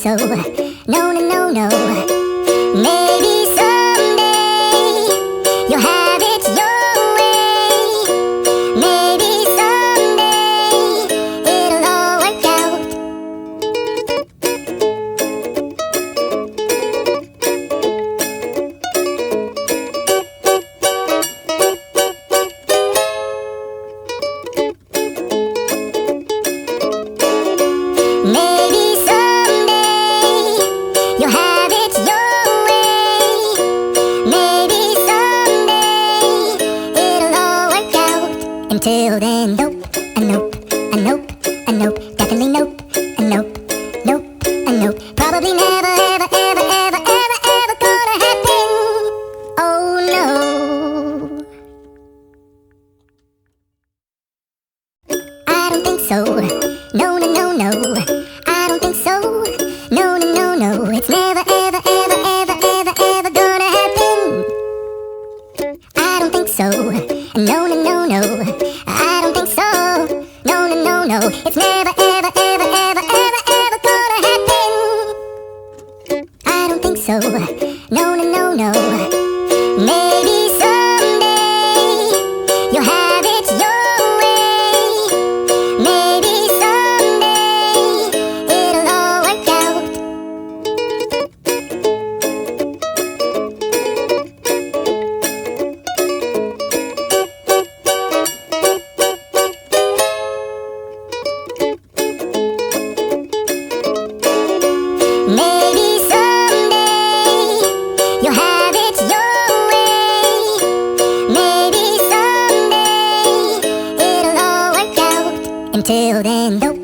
so. No, no, no, no. Maybe someday you'll have it your way. Maybe someday it'll all work out. Maybe someday you'll have it your way. Maybe someday it'll all work out. Until then, nope, a nope, a nope, a nope, definitely nope, a nope, nope, a nope. Probably never, ever, ever, ever, ever, ever gonna happen. Oh no, I don't think so. No, no, no, no, I don't think so. No, no, no, no, it's never, ever, ever, ever, ever, ever gonna happen. I don't think so. No, no, no, no, I don't think so. No, no, no, no, it's never, ever, ever, ever, ever, ever gonna happen. I don't think so. No, no, no, no. Maybe someday you'll have it your way. Maybe someday it'll all work out. Maybe someday you'll have it your way. Maybe someday it'll all work out. Until then, nope.